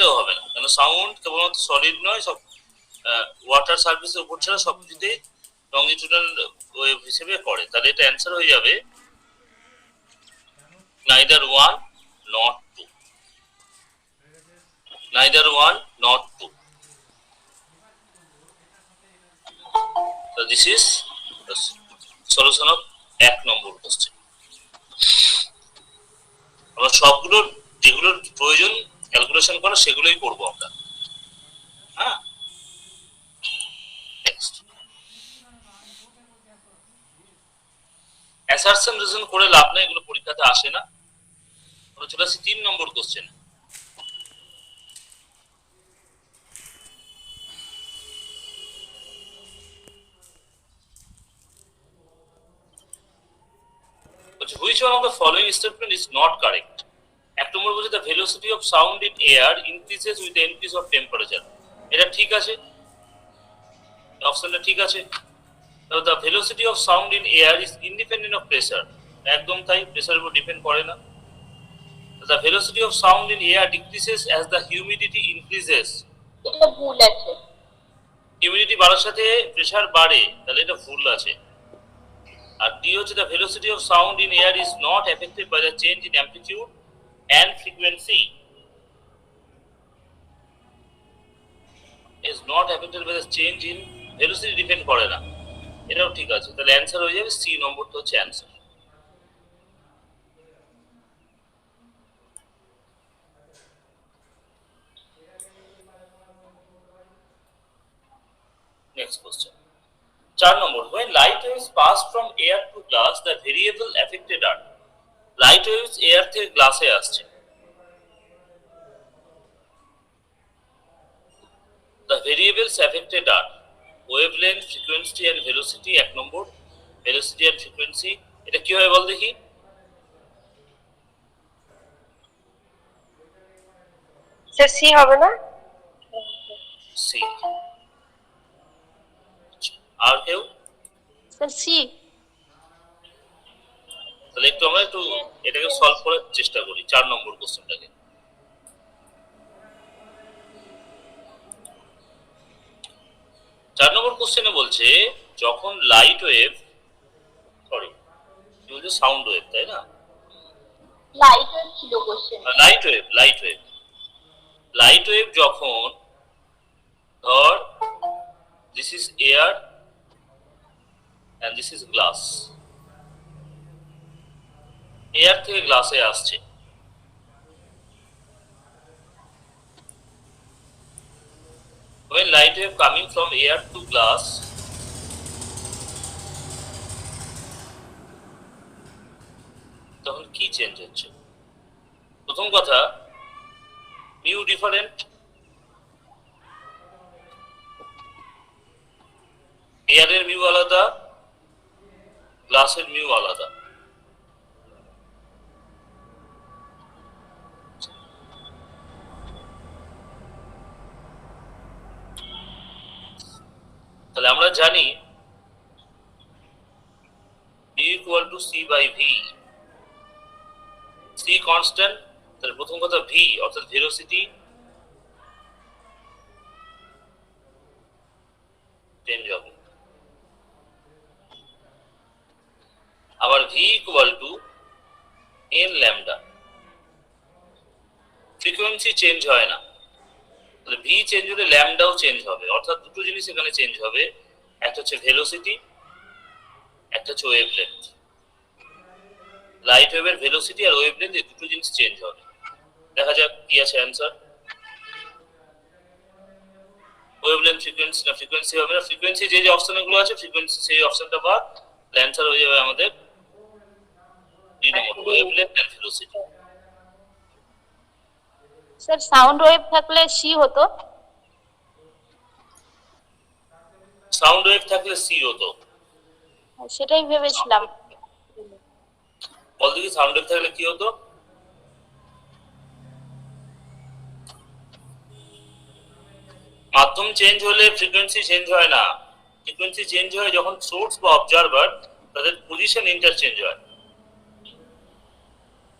এটাও হবে না, কারণ সাউন্ড কেবলমাত্র সলিড নয়, সব ওয়াটার সারফেসের উপর ছাড়া সব কিছুতেই লংজিটিউডাল ওয়েভ হিসেবে করে। তাহলে এটা অ্যান্সার হয়ে যাবে neither one not two, neither one not two. So this is the solution of 1 number question. আমরা সবগুলোর যেগুলোর প্রয়োজন ক্যালকুলেশন করা সেগুলোই করব আমরা। হ্যাঁ, নেক্সট অ্যাসারশন রিজন করে লাভ নাই, এগুলো পরীক্ষাতে আসে না। আমরা চলে আসি 3 নম্বর question. Which one of the following statement is not correct? এক নম্বর বলছে the velocity of sound in air increases with the increase of temperature. এটা ঠিক আছে, অপশনটা ঠিক আছে। the velocity of sound in air is independent of pressure. একদম তাই, প্রেসারের উপর ডিপেন্ড করে না। the velocity of sound in air decreases as the humidity increases. এটা ভুল আছে। হিউমিডিটি বাড়ার সাথে প্রেসার বাড়ে, তাহলে এটা ভুল আছে। আর ডি হচ্ছে the velocity of sound in air is not affected by the change in amplitude and frequency. Is not affected by the change in velocity, depend করে না, এটাও ঠিক আছে। তাহলে অ্যান্সার হয়ে যাবে সি নম্বরটা হচ্ছে answer. Next question. 4 number. When light waves pass from air to glass, the variable affected are. Light waves air থেকে গ্লাসে আসছে। The variables affected are wavelength, frequency and velocity। 1 number velocity and frequency, এটা কি হয় বল দেখি। Sir C হবে না? C. আর কেউ? Sir C. তাহলে আমরা একটু এটাকে সলভ করার চেষ্টা করি 4 নম্বর কোশ্চেনটাকে। 4 নম্বর কোশ্চেনে বলছে যখন লাইট ওয়েভ, সরি কি বলছে, সাউন্ড ওয়েভ, তাই না? লাইট ওয়েভ ছিল কোশ্চেন। লাইট ওয়েভ যখন, ধর this is air and this is glass, air থেকে গ্লাসে আসছে। when light wave coming from air to glass, তখন কি চেঞ্জ হচ্ছে? প্রথম কথা, মিউ ডিফারেন্ট, এয়ারের মিউ আলাদা, গ্লাসের মিউ আলাদা। তাহলে আমরা জানি B equal to C by V, C constant। তাহলে প্রথম কথা V অর্থাৎ ভেলোসিটি চেঞ্জ হবে। আবার V equal to n lambda, frequency change হয় না, তাহলে V চেঞ্জ হলে ল্যামডাও চেঞ্জ হবে। অর্থাৎ দুটো জিনিস এখানে চেঞ্জ হবে, একটা হচ্ছে ভেলোসিটি, একটা হচ্ছে ওয়েভলেন্থ। লাইট ওয়েভের ভেলোসিটি আর ওয়েভলেন্থ এই দুটো জিনিস চেঞ্জ হবে। দেখা যাক কি আছে অ্যান্সার। ওয়েভলেন্থ ফ্রিকোয়েন্সি না, ফ্রিকোয়েন্সি হবে না, ফ্রিকোয়েন্সি যে অপশনগুলো আছে ফ্রিকোয়েন্সি সেই অপশনটা বাদ, অ্যান্সার হয়ে যাবে আমাদের 3 নম্বর wavelength and velocity. Sir sound wave থাকলে সি হতো। সাউন্ড ওয়েভ থাকলে সি হতো, সেটাই ভেবেছিলাম। বল দেখি সাউন্ড ওয়েভ থাকলে কি হতো? মাধ্যম চেঞ্জ হলে ফ্রিকোয়েন্সি চেঞ্জ হয় না, ফ্রিকোয়েন্সি চেঞ্জ হয় যখন সোর্স বা অবজারভার তাদের পজিশন ইন্টারচেঞ্জ হয়।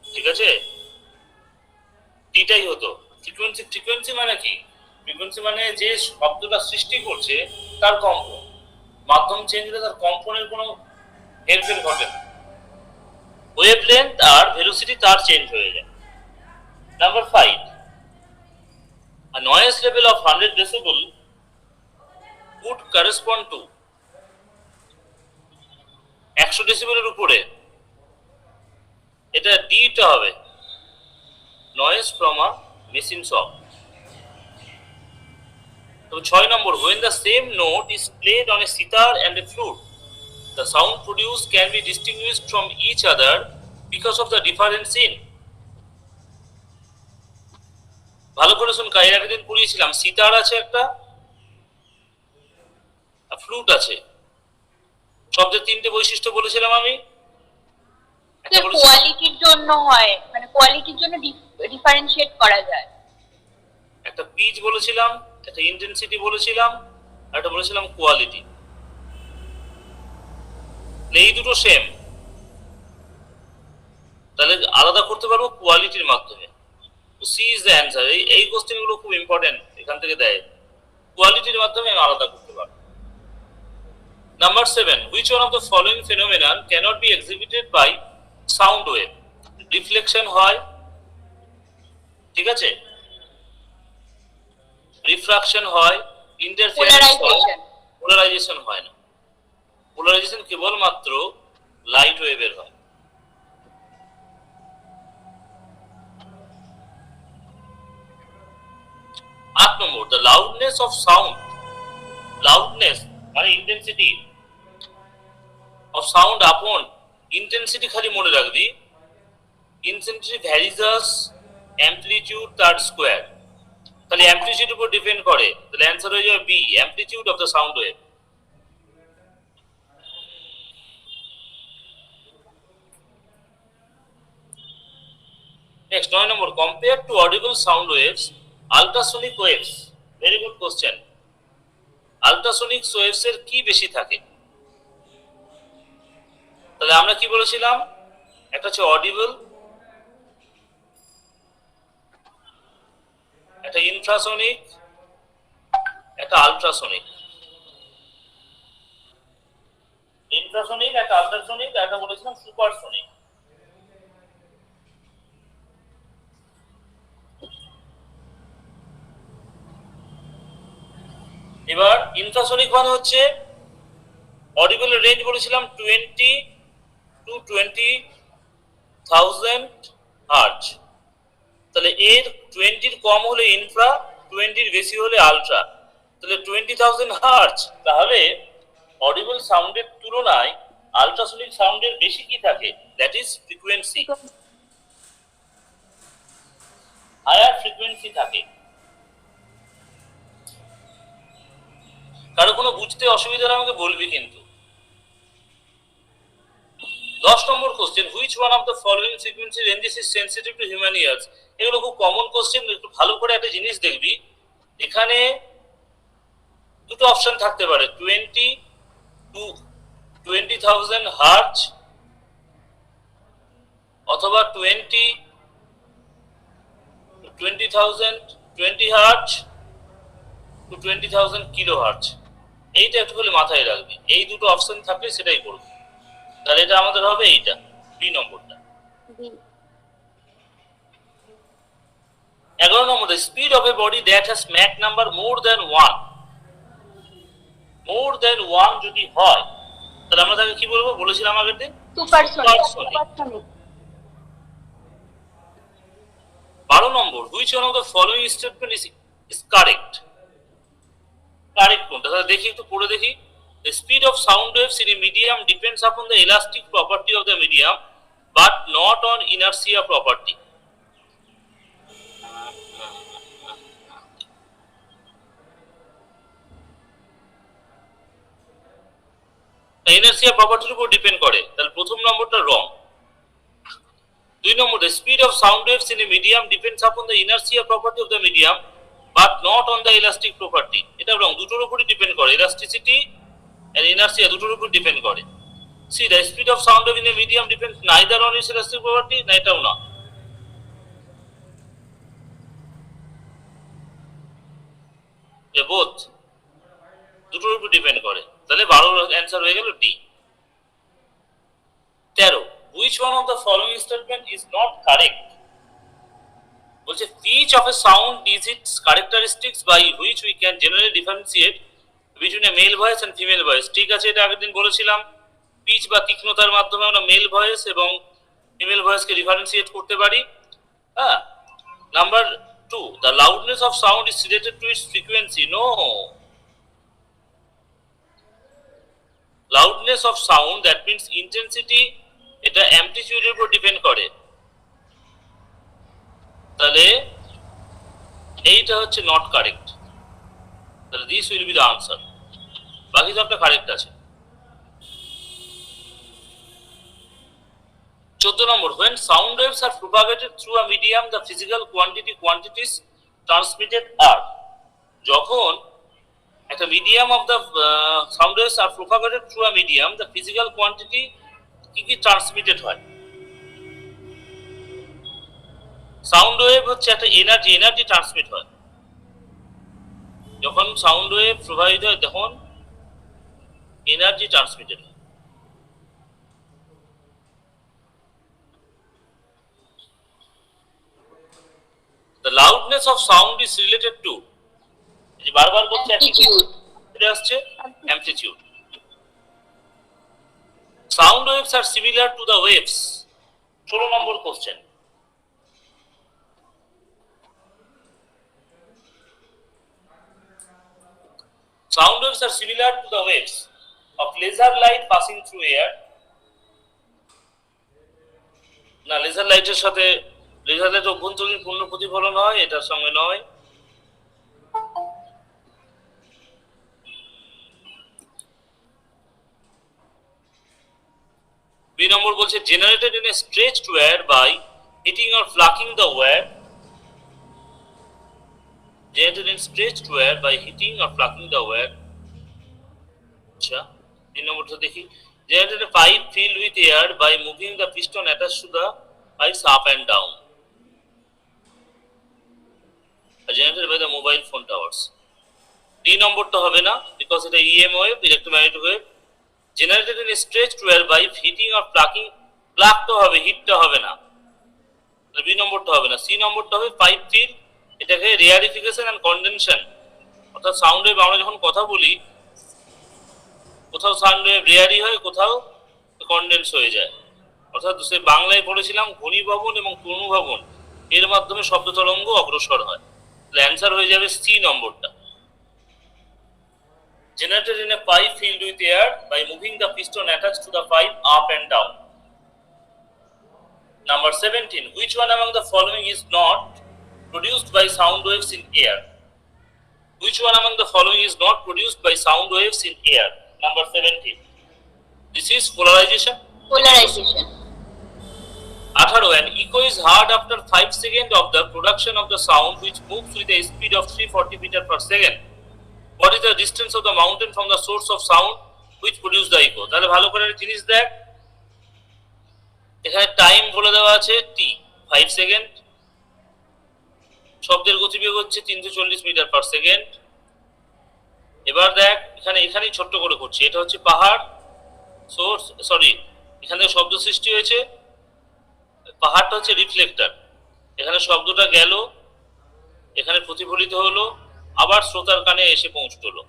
ঠিক আছে, এটাই হতো ফ্রিকোয়েন্সি মানে কি? ফ্রিকোয়েন্সি মানে যে শব্দটা সৃষ্টি করছে তার কম্পন। মাধ্যম চেঞ্জ হলে তার কম্পনের কোনো হেরফের ঘটে না। ওয়েভলেন্থ আর ভেলোসিটি তার চেঞ্জ হয়ে যায়। Number 5, a noise level of 100 decibel would correspond to 100 ডেসিবেলের উপরে, এটা ডিটা হবে noise from a machine shop. তো 6 নম্বর, when the same note is played on a sitar and a flute, the sound produced can be distinguished from each other because of the difference in। ভালো করে শুন, এর আগের দিন পড়িয়েছিলাম সিতার আছে একটা, flute আছে। শব্দের 3টে বৈশিষ্ট্য বলেছিলাম আমি। কোয়ালিটির জন্য হয়, মানে কোয়ালিটির জন্য ডিফারেনশিয়েট করা যায়। একটা পিচ বলেছিলাম, একটা ইন্টেন্সিটি বলেছিলাম, আর একটা বলেছিলাম কোয়ালিটি। এই দুটো সেম, তাহলে আলাদা করতে পারবো কোয়ালিটির মাধ্যমে। C is the answer. এই কোশ্চেন গুলো খুব ইম্পর্টেন্ট, এখান থেকে দেয়। কোয়ালিটির মাধ্যমে আমি আলাদা করতে পারবো। Number 7, which one of the following phenomenon cannot be exhibited by sound wave? Reflection হয়, ঠিক আছে, রিফ্রাকশন হয়, ইন্টারফেরেন্স হয়, পোলারাইজেশন হয় না। পোলারাইজেশন কেবলমাত্র লাইট ওয়েভের হয়। 8 নম্বর, the loudness of sound, loudness মানে intensity of sound upon intensity, খালি মনে রাখবি intensity varies amplitude তার স্কয়ার। তাহলে অ্যামপ্লিটিউড উপর ডিপেন্ড করে, তাহলে অ্যানসার হয়ে যাবে B, amplitude of the sound wave. Next 9 number, compare to audible sound waves ultrasonic waves. Very good question. Ultrasonic waves এর কি বেশি থাকে? তাহলে আমরা কি বলেছিলাম, একটা হচ্ছে অডিবল, একটা ইনফ্রাসোনিক, একটা আল্ট্রাসোনিক। ইনফ্রাসোনিক, একটা আল্ট্রাসোনিক, একটা বলেছিলাম সুপারসোনিক। এবার ইনফ্রাসোনিক মানে হচ্ছে অডিবলের রেঞ্জ বলেছিলাম 20 to 20,000 হার্জ। তাহলে এর 20 কম হলে ইনফ্রা, 20 বেশি হলে আলট্রা। তাহলে 20,000 হার্জ, তাহলে অডিবল সাউন্ডের তুলনায় আলট্রাসোনিক সাউন্ডের বেশি কি থাকে? That is frequency, higher frequency থাকে। কারো কোনো বুঝতে অসুবিধা হলে আমাকে বলবি কিন্তু। 10 number question, which one of the following frequency ranges is sensitive to human ears. এগুলো খুব কমন কোশ্চেন, একটু ভালো করে একটা জিনিস দেখবি। এখানে দুটো অপশন থাকতে পারে, 20 to 20,000 হার্জ অথবা 20 হার্জ to 20,000 কিলো হার্জ। এইটা একটু খালি মাথায় রাখবি, এই দুটো অপশন থাকলে সেটাই করবি। তাহলে এটা আমাদের হবে এইটা, বি নম্বরটা। 11 নম্বর, the speed of a body that has Mach number more than 1 যদি হয়, তাহলে আমরা তাকে কি বলবো? বলেছিলাম আগের দিন supersonic. 12 number, which one of the following statement is correct? Correct কোনটা? তাহলে দেখি, একটু পড়ে দেখি। The speed of sound waves in a medium depends upon the elastic property of the medium but not on inertia property. Inertia প্রপার্টির উপর depend করে, তাহলে প্রথম নম্বরটা রং। 2 নম্বর, the speed of sound waves in a medium depends upon the inertia property of the medium but not on the elastic property. এটা রং, দুটোর উপরই depend করে, ইলাস্টিসিটি and inertia দুটোর উপর ডিপেন্ড করে। See, the speed of sound wave in a medium depends neither on its elastic property, না এটাও না। এটা বোথ, দুটোর উপর ডিপেন্ড করে। তাহলে 12 অ্যান্সার হয়ে গেল D. 13, which one of the following statement is not correct? বলছে pitch of a sound is its characteristics by which we can generally differentiate between a male voice and female voice. ঠিক আছে, এটা আগের দিন বলেছিলাম, pitch বা তীক্ষ্ণতার মাধ্যমে আমরা মেল ভয়েস এবং ফিমেল ভয়েসকে ডিফারেন্সিয়েট করতে পারি। হ্যাঁ। Number 2, the loudness of sound is related to its frequency. No, loudness of sound, that means intensity, এটা অ্যামপ্লিটিউডের উপর ডিপেন্ড করে। তাহলে এইটা হচ্ছে নট কারেক্ট। তাহলে this will be the answer, বাকি সবটা কারেক্ট আছে। 14 নম্বর, when sound waves are propagated through a medium the physical quantities transmitted are, যখন একটা medium of the sound waves are propagated through a medium the physical quantity কি কি transmitted হয়। Sound wave হচ্ছে একটা এনার্জি ট্রান্সমিট হয়। যখন sound wave প্রবাহিত হয় তখন এনার্জি ট্রান্সমিটেড হয়। The loudness of sound is related to, যে বারবার বলছে এটা আসছে amplitude. Sound waves are similar to the waves. 16 number question, sound waves are similar to the waves of laser light passing through air. না, laser লাইটের সাথে, laser light অভ্যন্তরীণ পূর্ণ প্রতিফলন হয়, এটার সঙ্গে নয়। বি নম্বর বলছে generated in a stretched wire by hitting or plucking the wire, generated in stretched wire by heating or plucking the wire. আচ্ছা, 3 নম্বরটা দেখি, generated a pipe filled with air by moving the piston attached to the pipes up and down, generated by the mobile phone towers. 3 নম্বরটা হবে না, because এটা EM wave, electromagnetic wave. generated in a stretched wire by heating or plucking, pluck তো হবে, হিটটা হবে না, B নম্বরটা হবে না। সি নম্বরটা হবে পাইপ ফিল, এটাকে রেয়ারিফিকেশন এন্ড কনডেনশন, অর্থাৎ সাউন্ড ওয়েভ আমরা যখন কথা বলি কোথাও সাউন্ড ওয়েভ রেয়ারি হয়, কোথাও কনডেন্স হয়ে যায়। অর্থাৎ সে বাংলায় পড়েছিলাম ঘনীভবন এবং তনুভবন, এর মাধ্যমে শব্দ তরঙ্গ অগ্রসর হয়। তাহলে অ্যান্সার হয়ে যাবে সি নম্বরটা, generated in a pipe filled with air by moving the piston attached to the pipe up and down. Number 17, which one among the following is not produced by sound waves in air? Which one among the following is not produced by sound waves in air? Number 17, this is polarization. 18, an echo is heard after 5 seconds of the production of the sound which moves with a speed of 340 meters per second. What is the distance of the mountain from the source of sound which produce the echo? তাহলে ভালো করে জিনিস দেখ, এখানে time বলে দেওয়া আছে টি, 5 second, শব্দের গতিবেগ হচ্ছে 340 মিটার পার সেকেন্ড। এবার দেখ এখানেই ছোট্ট করে করছি, এটা হচ্ছে পাহাড়, সোর্স, সরি, এখানে শব্দ সৃষ্টি হয়েছে, পাহাড়টা হচ্ছে রিফ্লেক্টর, এখানে শব্দটা গেল, এখানে প্রতিফলিত হলো, আবার শ্রোতার কানে এসে পৌঁছলো।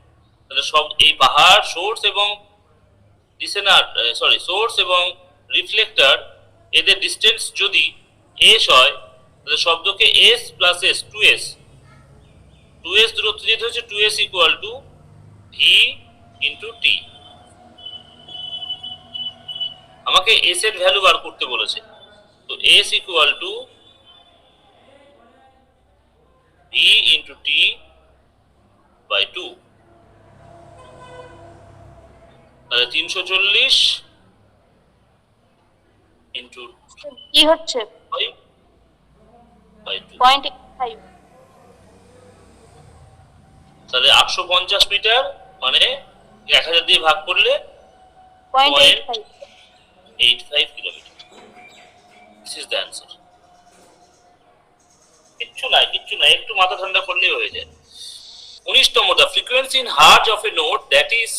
তাহলে সব এই পাহাড়, সোর্স এবং লিসেনার, সরি, সোর্স এবং রিফ্লেক্টর, এদের ডিস্টেন্স যদি এস হয় তাহলে শব্দকে S plus S, 2s, 2s দূরত্ব যেতে হচ্ছে 2s equal to V into T. আমাকে এস এর ভ্যালু বার করতে বলেছে, তো S equal to V into T by 2, তাহলে 340 ইন্টু কি হচ্ছে 5 বাই 2, 0.85, তাহলে 850 মিটার, মানে 1000 দিয়ে ভাগ করলে 0.85 kilometre. This is the answer. কিচ্ছু না, একটু মাথা ঠান্ডা করলেই হয়ে যায়। 19 নম্বর, the frequency in hertz of a note that is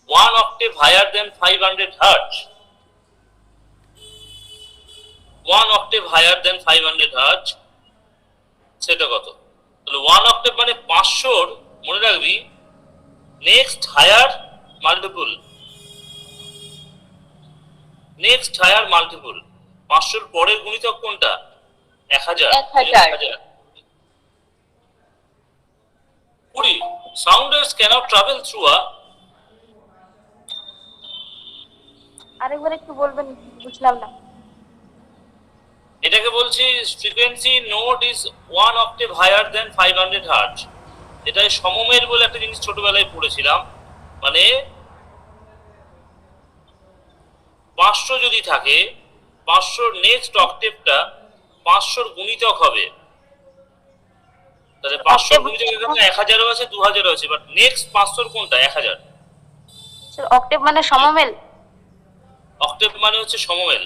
1 octave higher than 500 hertz. 1 octave higher than 500 hertz, সেটা কত? তাহলে 1 octave মানে 500, মনে রাখবি next higher multiple, next higher multiple. 500 পরের গুণিতক কোনটা? 1000। 1000। 20, sound waves cannot travel through a, আরেকবার একটু বলবেন, বুঝলাম না। এটাকে বলছি frequency note is 1 octave higher than 500 hertz. এটা সমমের বলে একটা জিনিস ছোটবেলায় পড়েছিলাম, মানে 500 যদি থাকে, 500 নেক্সট অক্টেভটা 500 গুণিতক হবে। তাহলে 500 গুণিতক এখানে 1000ও আছে, 2000ও আছে, বাট নেক্সট 500 কোনটা? 1000। স্যার অক্টেভ মানে সমমেল? অক্টেভ মানে হচ্ছে সমমেল।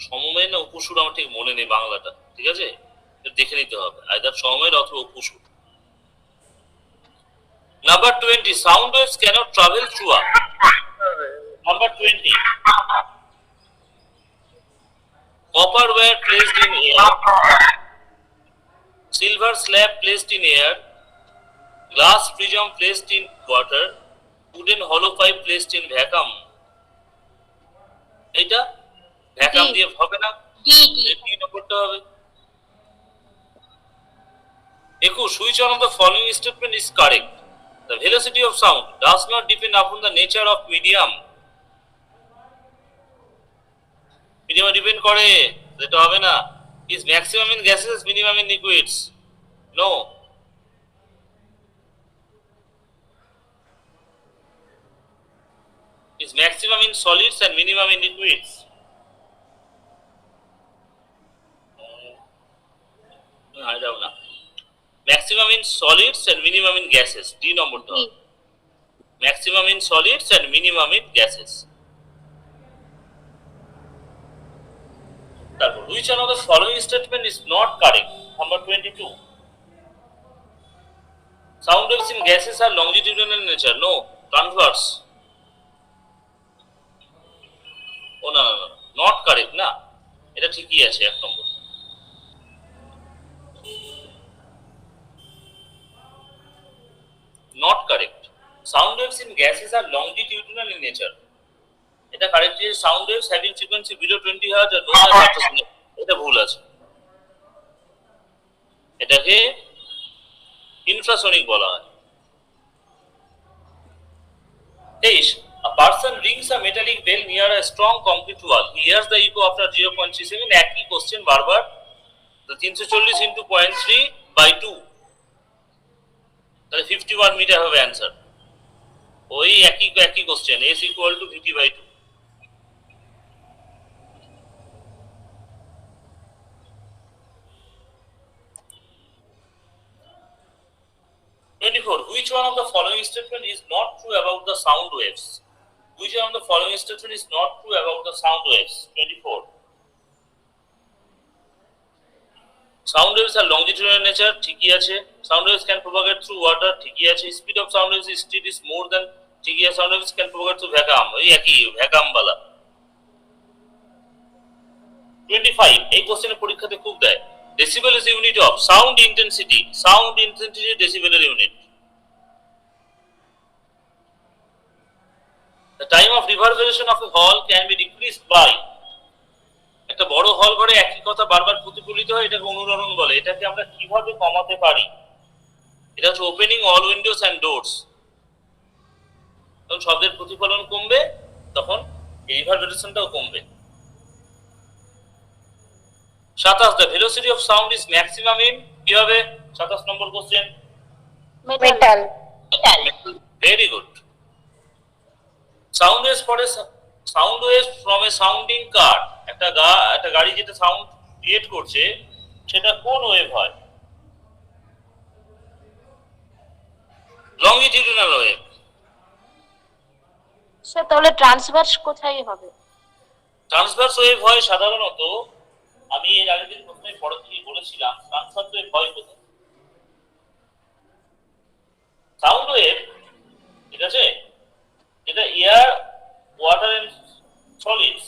সমমেল না উপসুর আমার ঠিক মনে নেই বাংলাটা, ঠিক আছে, দেখে নিতে হবে, আইদার সমমেল অথবা উপসুর। Number 20, sound waves cannot travel through a. Number 20, copper wire placed in air, silver slab placed in air, glass prism placed in water, wooden hollow pipe placed in vacuum. এটা ভ্যাকুয়াম দিয়ে হবে না, D নম্বরটা হবে। 21, which one of the following statement is correct? The velocity of sound does not depend upon the nature of medium. Medium depend করে, এটা হবে না। Is maximum in gases, minimum in liquids? No. Is maximum in solids and minimum in liquids? I don't know. Maximum in solids and minimum in gases. D নম্বরটা। Maximum in solids and minimum in gases. তারপর which one of the following statement is not correct? Number 22. Sound waves in gases are longitudinal in nature. No, transverse. ও না, not correct না, এটা ঠিকই আছে, এক নম্বর। Not correct. Sound waves in gases are longitudinal in nature. এটা correct যে sound waves having frequency below 20 hertz are known ultrasonic, এটা ভুল আছে, এটাকে ইনফ্রাসোনিক বলা হয়। 23, a person rings a metallic bell near a strong concrete wall. He hears the echo after 0.37. একই question বারবার। তো 340 into 0.3/2, তাহলে 51 মিটার হবে অ্যান্সার। ওই একই question, S equal to VT/2। 24, which one of the following statement is not true about the sound waves? Which one of the following statement is not true about the sound waves? 24. Sound waves are longitudinal in nature, ঠিকই আছে। Sound waves can propagate through water, ঠিকই আছে। Speed of sound waves is more than, ঠিকই আছে। Sound waves can propagate through vacuum, ওই একই vacuum वाला। 25, এই কোশ্চেনে পরীক্ষাতে খুব দেয়। Decibel is unit of sound intensity. Sound intensity decibel এর unit. The time of reverberation of a hall can be decreased by, একটা বড় হল ঘরে একই কথা বারবার প্রতিফলিত হয়, এটাকে অনুরণন বলে। এটাকে আমরা কিভাবে কমাতে পারি? এটা হচ্ছে opening all windows and doors. যখন শব্দের প্রতিফলন কমবে তখন এই রিভারবেরেশনটাও কমবে। 27, the velocity of sound is maximum in, কি হবে 27 number question? Metal. Very good. Sound waves for a sound waves from a sounding car, একটা গাড়ি যেটা সাউন্ড ক্রিয়েট করছে সেটা কোন ওয়েভ হয়? লংজিটিউডিনাল ওয়েভ। স্যার তাহলে ট্রান্সভার্স কোথায় হবে? ট্রান্সভার্স ওয়েভ হয় সাধারণত আমি এর আগের দিন প্রথমে বলেছিলাম ট্রান্সফার ওয়েভ হয় কোথায়? সাউন্ড ওয়েভ, ঠিক আছে, এটা air, water and solids,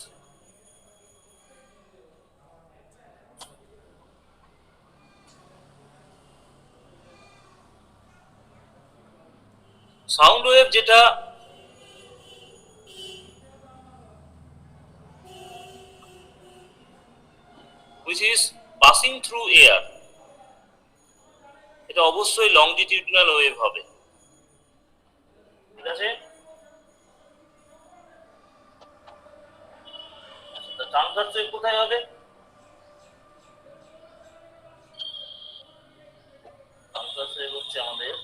sound wave যেটা which is passing through air, এটা অবশ্যই লংজিটিউডিনাল ওয়েভ হবে, ঠিক আছে। ট্রান্সভার্স ওয়েভ কোথায় হবে? ট্রান্সভার্স ওয়েভ হচ্ছে আমাদের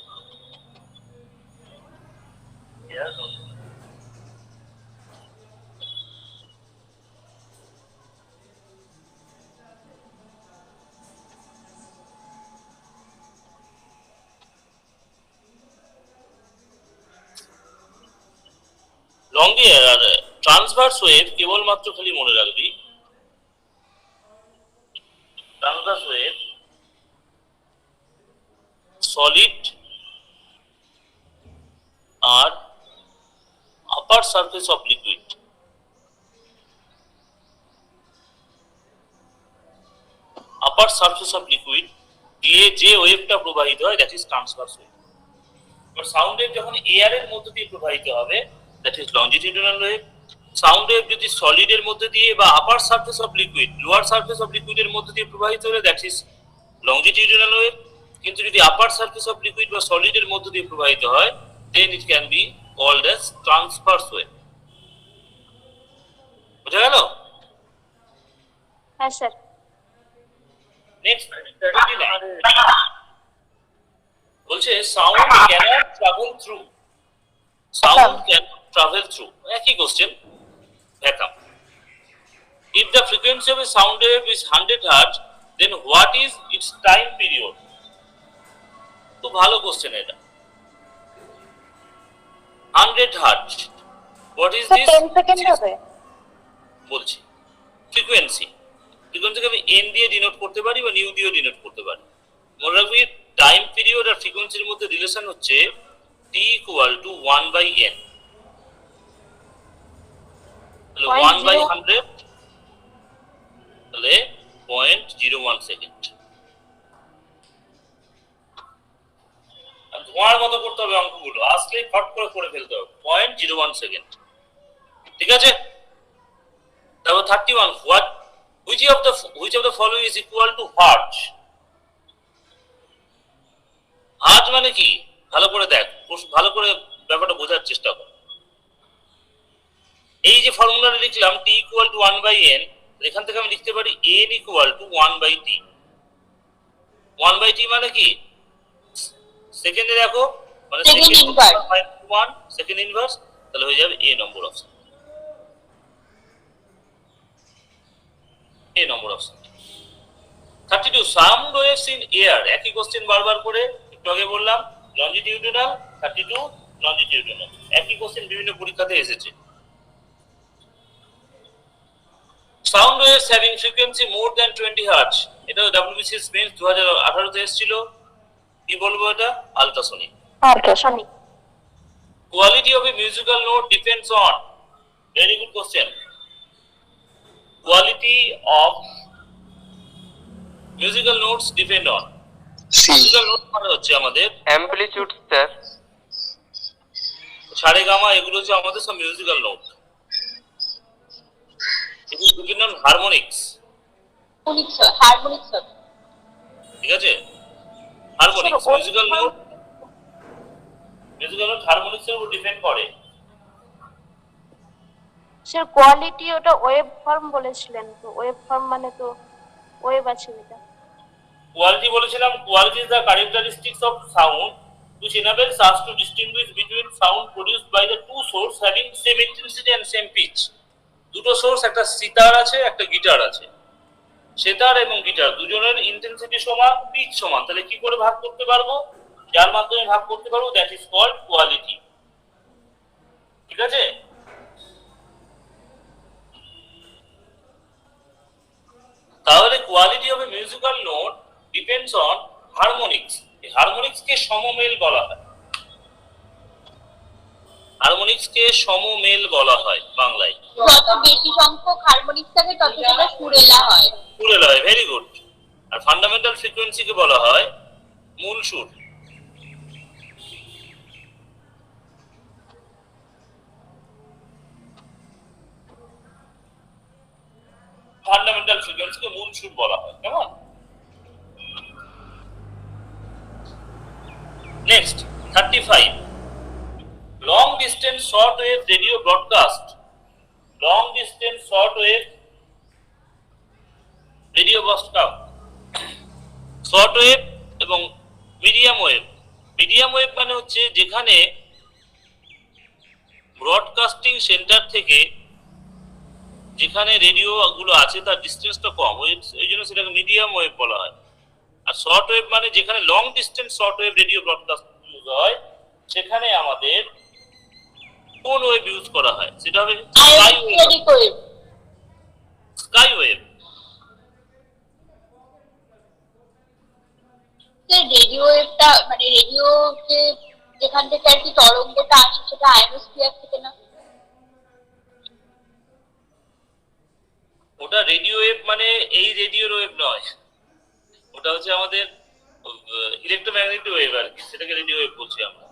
এয়ার, লং আর ট্রান্সভার্স ওয়েভ কেবলমাত্র খালি মনে রাখবি, ট্রান্সভার্স ওয়েভ সলিড আর upper surface of liquid, upper surface of liquid দিয়ে যে ওয়েভটা প্রবাহিত হয় দ্যাট ইজ ট্রান্সভার্স ওয়েভ। এবার সাউন্ড ওয়েভ যখন এয়ার এর মধ্যে দিয়ে প্রবাহিত হবে that is longitudinal wave. Sound wave যদি সলিড এর মধ্যে দিয়ে বা upper surface of liquid, lower surface of liquid এর মধ্যে দিয়ে প্রবাহিত হলে দ্যাট ইজ লংজিটিউডিনাল ওয়েভ। কিন্তু যদি আপার সারফেস অফ লিকুইড বা সলিড এর মধ্যে দিয়ে প্রবাহিত হয় then it can be called as transverse wave. বুঝা গেল? হ্যাঁ স্যার। নেক্সট বলছে sound cannot travel through, sound cannot travel through, একই question vacuum. If the frequency of a sound wave is 100 Hz, then what is its time period? তো ভালো question এটা। 100 Hz, what is this? 10 second হবে বলছি frequency, ফ্রিকোয়েন্সিকে আমি n দিয়ে denote করতে পারি বা নিউ দিয়ে ডিনোট করতে পারি। মনে রাখবি টাইম পিরিয়ড আর ফ্রিকোয়েন্সির মধ্যে রিলেশন হচ্ছে t = 1/n, তাহলে 1/100 তাহলে 0.01 সেকেন্ড। ধোঁয়ার মতো করতে হবে অঙ্কগুলো, আসলে ফট করে করে ফেলতে হবে। 0.01 সেকেন্ড, ঠিক আছে। তারপর 31, what which of the following is equal to hertz? hertz মানে কি ভালো করে দেখ, ভালো করে ব্যাপারটা বোঝার চেষ্টা কর। এই যে ফর্মুলাটা লিখলাম t = 1/n, এখান থেকে আমি লিখতে পারি n = 1/t। 1/t মানে কি সেকেন্ডে দেখো, মানে সেকেন্ড ইনভার্স 1 সেকেন্ড ইনভার্স, তাহলে হয়ে যাবে a number option, a number option. 32, sound waves in air, একই কোশ্চেন বারবার করে একটু আগে বললাম লংজিটিউডিনাল, 32 লংজিটিউডিনাল, একই কোশ্চেন বিভিন্ন পরীক্ষাতে এসেছে। Sound waves having frequency more than 20 hertz, এটা WBCS মেন্স 2018 তে এসেছিল। কি বলবো এটা? Ultrasonic. Ultrasonic. Quality of A musical note depends on, very good question. Quality of musical notes depend on, musical note মানে হচ্ছে আমাদের অ্যামপ্লিটিউড স্যার, সারে গামা, এগুলো হচ্ছে আমাদের সব musical note. It is depend on harmonics, harmonics, ঠিক আছে, harmonics musical note, musical note harmonics এর উপর ডিপেন্ড করে। স্যার কোয়ালিটি ওটা ওয়েভ ফর্ম বলেছিলেন, তো ওয়েভ ফর্ম মানে তো ওয়েভ আছে এটা। কোয়ালিটি বলেছিলাম, quality is the characteristics of sound which enables us to distinguish between sound produced by the two sources having same intensity and same pitch. দুটো source, একটা সিতার আছে একটা গিটার আছে, সিতার এবং গিটার দুজনের ইন্টেন্সিটি সমান, পিচ সমান, তাহলে কি করে ভাগ করতে পারবো? যার মাধ্যমে ভাগ করতে পারবো দ্যাট ইজ কল্ড কোয়ালিটি, ঠিক আছে। তাহলে quality of A musical note depends on harmonics. এই হারমোনিক্সকে সমমেল বলা হয়, হারমোনিক্সকে সমমেল বলা হয় বাংলায়। যত বেশি সংখ্যক হারমোনিক্স থাকে তত সেটা সুরেলা হয়। সুরেলা হয়, ভেরি গুড। আর ফান্ডামেন্টাল ফ্রিকোয়েন্সিকে বলা হয় মূল সুর। ফান্ডামেন্টাল ফ্রিকোয়েন্সিকে মূল সুর বলা হয়, কেমন? Next 35, long distance short wave radio broadcast. Long distance short wave radio broadcast, short wave এবং মিডিয়াম ওয়েভ। মিডিয়াম ওয়েভ মানে হচ্ছে যেখানে ব্রডকাস্টিং সেন্টার থেকে যেখানে রেডিও গুলো আছে তার ডিস্টেন্সটা কম, ওই জন্য সেটাকে মিডিয়াম ওয়েভ বলা হয়। আর শর্ট ওয়েভ মানে যেখানে long distance short wave radio broadcast use হয় সেখানে আমাদের কোন ওয়েভ ইউজ করা হয়, সেটা হবে sky wave. Sky wave. Radio ওয়েভটা মানে রেডিও যেখান থেকে আর কি তরঙ্গটা আসে সেটা আয়নোস্ফিয়ার থেকে না? ওটা রেডিও ওয়েভ মানে এই রেডিওর ওয়েভ নয়, ওটা হচ্ছে আমাদের ইলেকট্রোম্যাগনেটিক ওয়েভ আর কি, সেটাকে রেডিও ওয়েভ বলছি আমরা।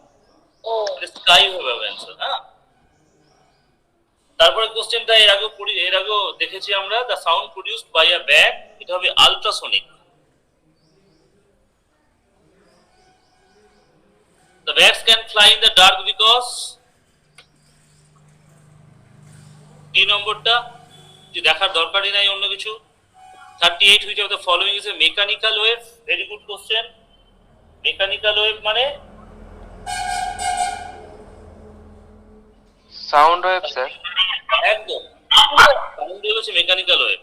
ও স্কাই ওয়েভ হবে অ্যান্সার। হ্যাঁ, তারপরে কোশ্চেনটা এর আগেও দেখেছি আমরা, the sound produced by a bat, এটা হবে ultrasonic. The bats can fly in the dark because কি নম্বরটা যে দেখার দরকারই নাই অন্য কিছু। 38, which of the following is a mechanical wave? Very good question. Mechanical wave মানে সাউন্ড ওয়েভ স্যার। একদম সাউন্ড ওয়েভ হচ্ছে mechanical wave.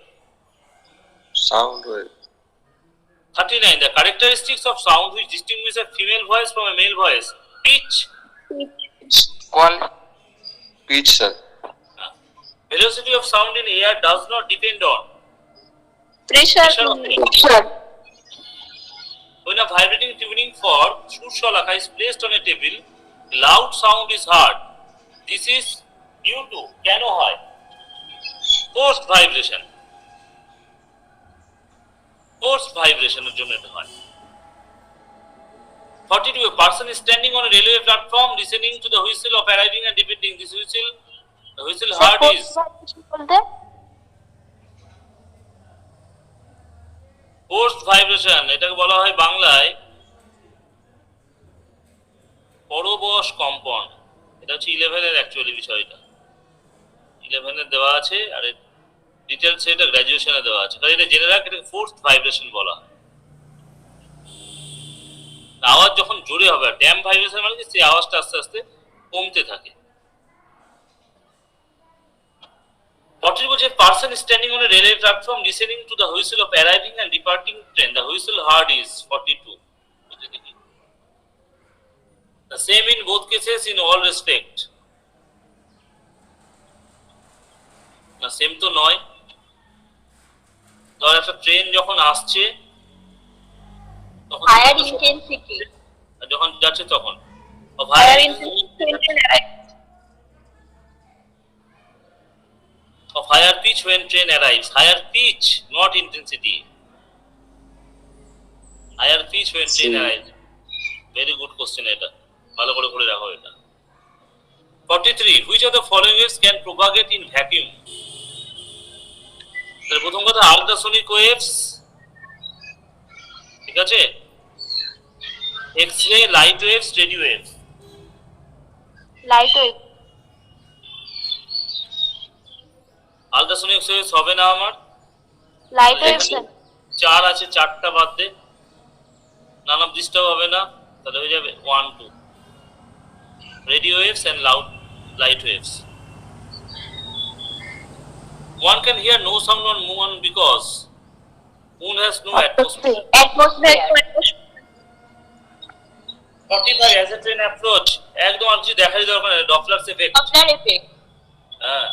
Sound wave. 39, the characteristics of sound which distinguish a female voice from a male voice. Pitch, pitch sir. velocity of sound in air does not depend on pressure. when a vibrating tuning fork Shursalaka is placed on a table, loud sound is heard. This is due to কেন হয়? Forced vibration. Forced vibration এর জন্য এটা হয়। 42, a person is standing on a railway platform listening to the whistle of arriving and departing. This whistle, the whistle heard is বলতে forced vibration। এটাকে বলা হয় বাংলায় পরবশ কম্পন। এটা হচ্ছে 11 এর অ্যাকচুয়ালি বিষয়টা, 11 এর দেওয়া আছে আর ডিটেইলস এটা গ্র্যাজুয়েশনে দেওয়া আছে। কারণ এটা জেনে রাখ, এটা ফোর্সড ভাইব্রেশন বলা হয়। আওয়াজ যখন জোরে হবে, আর ড্যাম ভাইব্রেশন মানে কি সেই আওয়াজটা আস্তে আস্তে কমতে থাকে। 40 বলছে person standing on a railway platform listening to the whistle of arriving and departing train, the whistle heard is 42। The same in both cases in all respect. না সেম তো নয়। ধর একটা ট্রেন যখন আসছে তখন হায়ার ইন্টেন্সিটি, যখন যাচ্ছে তখন higher intensity of higher pitch when train arrives. Higher pitch, not intensity. Higher pitch when train arrives. Very good question এটা, ভালো করে পড়ে রাখো এটা। 43, which of the following waves can propagate in vacuum? তাহলে প্রথম কথা আল্ট্রাসনিক ওয়েভস, ঠিক আছে, X-ray, light waves, radio waves. Light wave. Ultrasonic waves হবে না আমার, লাইট ওয়েভ চার আছে, চারটা বাদ দে, নান অফ দিসটাও হবে না, তাহলে হয়ে যাবে 1, 2 radio waves and light waves. One can hear no sound on moon because moon has no atmosphere. Atmosphere. 45, as a train approach, একদম আর কিছু দেখাই দরকার নেই, ডপলার এফেক্ট। Doppler effect. হ্যাঁ।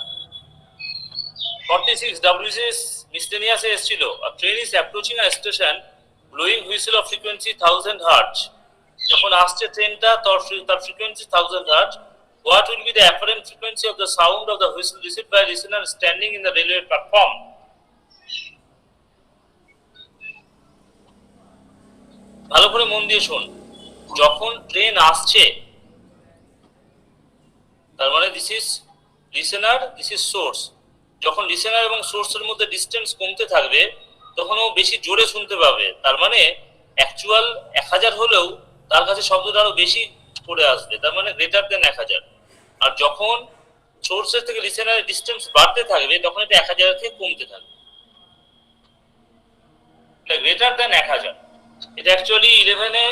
46 WCS miscellaneous এসেছিল a train is approaching a station blowing whistle of frequency 1000 hertz যখন আসছে ট্রেনটা তার frequency 1000 hertz what will be the apparent frequency of the sound of the whistle received by a listener standing in the railway platform ভালো করে মন দিয়ে শুন যখন ট্রেন আসছে তার মানে this is listener this is source যখন লিসেনার এবং সোর্সের মধ্যে ডিসটেন্স কমতে থাকবে তখন ও বেশি জোরে শুনতে পাবে তার মানে অ্যাকচুয়াল 1000 হলেও তার কাছে শব্দটা আরো বেশি করে আসবে তার মানে গ্রেটার দেন 1000 আর যখন সোর্সের থেকে লিসেনারের ডিসটেন্স বাড়তে থাকবে তখন এটা 1000 থেকে কমতে থাকবে এটা গ্রেটার দেন 1000 এটা অ্যাকচুয়ালি 11 এ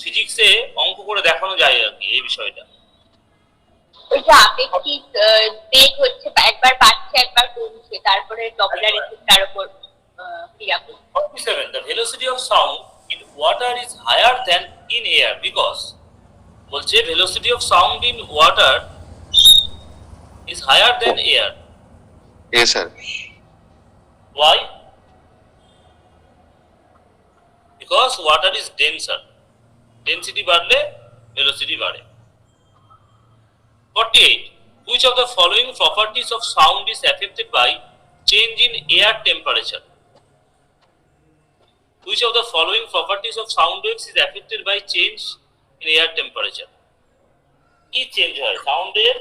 ফিজিক্সে অঙ্ক করে দেখানো যায় আর কি এই বিষয়টা ওইটা আপেক্ষিক বেগ হচ্ছে একবার বাড়ছে একবার কমছে তারপরে ডপলার ইফেক্ট তার উপর ক্রিয়া করছে 47 the velocity of sound in water is higher than in air because বলছে velocity of sound in water is higher than air Yes, sir. why because water is denser density বাড়লে velocity বাড়ে 48 which of the following properties of sound is affected by change in air temperature which of the following properties of sound waves is affected by change in air temperature কি change হয় সাউন্ডের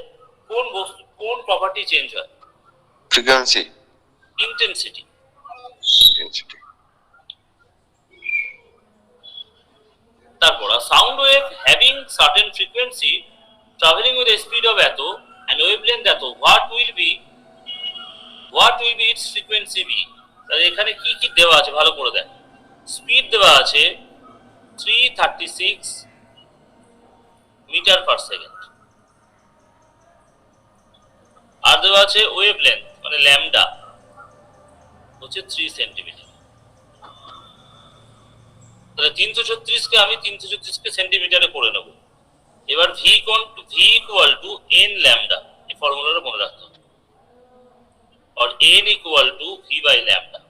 কোন property change হয় Frequency. Intensity Intensity. তারপর sound wave having certain frequency travelling with speed of এত and wavelength এত what will be its frequency be তাহলে এখানে কি কি দেওয়া আছে ভালো করে দেখ স্পিড দেওয়া আছে 336 মিটার পার সেকেন্ড আর দেওয়া আছে ওয়েভলেন্থ মানে ল্যামডা হচ্ছে 3 সেন্টিমিটার তাহলে 336 কে আমি 336 কে সেন্টিমিটারে করে নেব এবার v equal to n lambda এই ফর্মুলাটা মনে রাখতে হবে আর n equal to v by lambda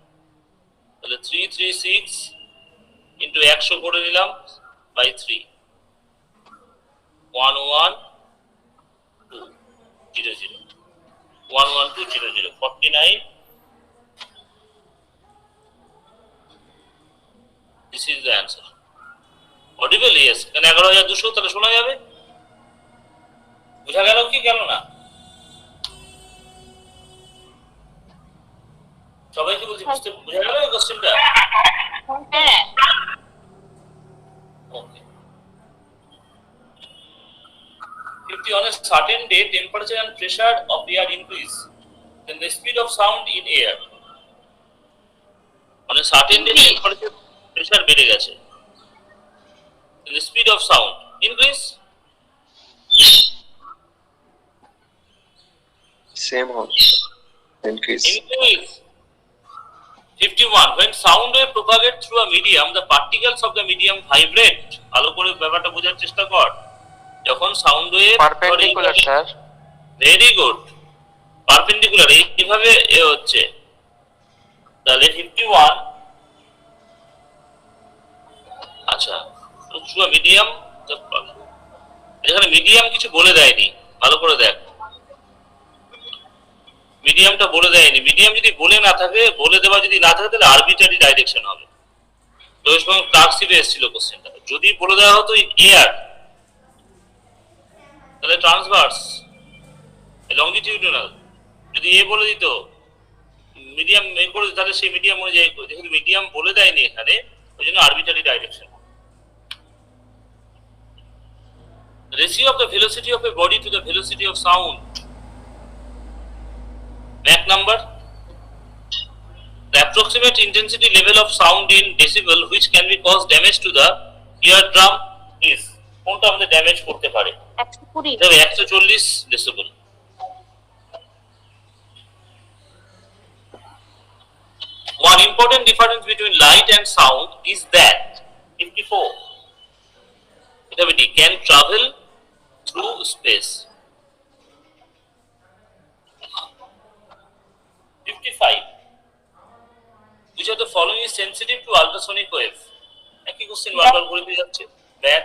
তাহলে 336 ইনটু 100 করে নিলাম by 3 11200 11200 49 this is the answer audible yes কারণ 11200 তাহলে শোনা যাবে বুঝা গেল কি গেল না সবাই কি বলছি বুঝতে বুঝা গেল এই কোশ্চেনটা হ্যাঁ okay 50 on a certain day temperature and pressure of air increase then the speed of sound in air on a certain day temperature pressure বেড়ে গেছে then the speed of sound increase Same house. Increase. 51 when sound wave propagate through a medium the particles of the medium vibrate ভালো করে ব্যাপারটা বোঝার চেষ্টা কর যখন sound wave Perpendicular, sir. Very good perpendicular এইভাবে এ হচ্ছে তাহলে 51 আচ্ছা থ্রু আ মিডিয়াম এখানে মিডিয়াম কিছু বলে দেয়নি ভালো করে দেখ মিডিয়ামটা বলে দেয়নি মিডিয়াম যদি বলে না থাকে বলে দেওয়া যদি না থাকে তাহলে আরবিট্রারি ডাইরেকশন হবে ওয়েস্ট বেঙ্গল ক্লার্কশিপে এসেছিল কোশ্চেনটা যদি বলে দেওয়া হতো এয়ার তাহলে ট্রান্সভার্স লংজিটিউডিনাল যদি এ বলে দিত মিডিয়াম এ করে তাহলে সেই মিডিয়াম অনুযায়ী যেহেতু মিডিয়াম বলে দেয়নি এখানে ওই জন্য arbitrary direction ratio of the velocity of a body to the velocity of sound Mach number the approximate intensity level of sound in decibel which can be cause damage to the eardrum is কোনটা আমাদের damage করতে পারে 120 তবে 140 decibel one important difference between light and sound is that 54 gravity can travel through space 55. Which of the following is sensitive to ultrasonic wave? একই question বারবার করে দিয়ে যাচ্ছে। Bad.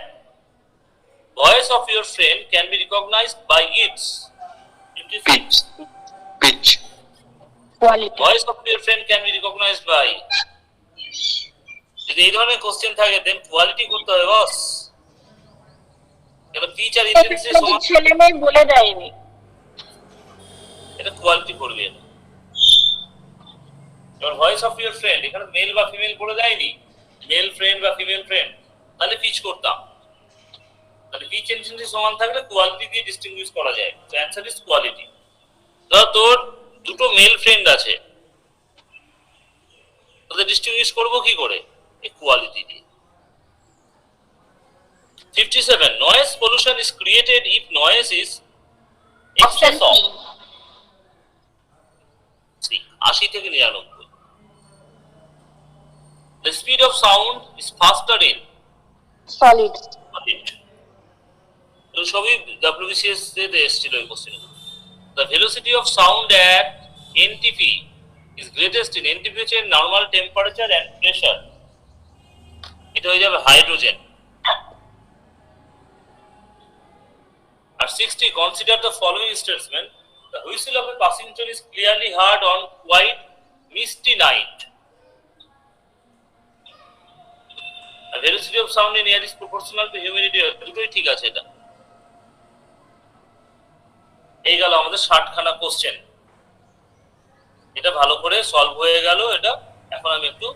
Voice of your friend can be recognized by its 56. Pitch. Pitch. Quality Voice of your friend can be recognized by, যদি এই ধরনের question থাকে দেন quality করতে হবে বস। এটা পিচ আর ইন্টেন্সিটি সমান, ছেলে মেয়ে বলে দেয়নি। এটা কোয়ালিটি করবে এটা। এবার ভয়েস অফ ইওর ফ্রেন্ড, এখানে মেল বা ফিমেল বলে দেয়নি, মেল ফ্রেন্ড বা ফিমেল ফ্রেন্ড, তাহলে পিচ করতাম। তাহলে পিচ ইন্টেন্সিটি সমান থাকলে কোয়ালিটি দিয়ে ডিস্টিংগুইশ করা যায়। তো অ্যানসার ইজ কোয়ালিটি। ধর তোর দুটো মেল ফ্রেন্ড আছে, তাদের ডিস্টিংগুইশ করব কি করে? এই কোয়ালিটি দিয়ে। 57. Noise pollution is created if noise is option excess of C 80 থেকে 99. The speed of sound is faster in solid solid. তো সবই WBCS তে এসেছিল এই question. The velocity of sound at NTP is greatest in NTP হচ্ছে normal temperature and pressure. এটা হয়ে যাবে hydrogen. At 60, consider the following statement. The whistle of a passing train is clearly heard on quite misty night. The velocity of sound in air is proportional to humidity. দুটোই ঠিক আছে এটা। এই গেল আমাদের 60 খানা কোশ্চেন। এটা ভালো করে সলভ হয়ে গেল এটা। এখন আমি একটু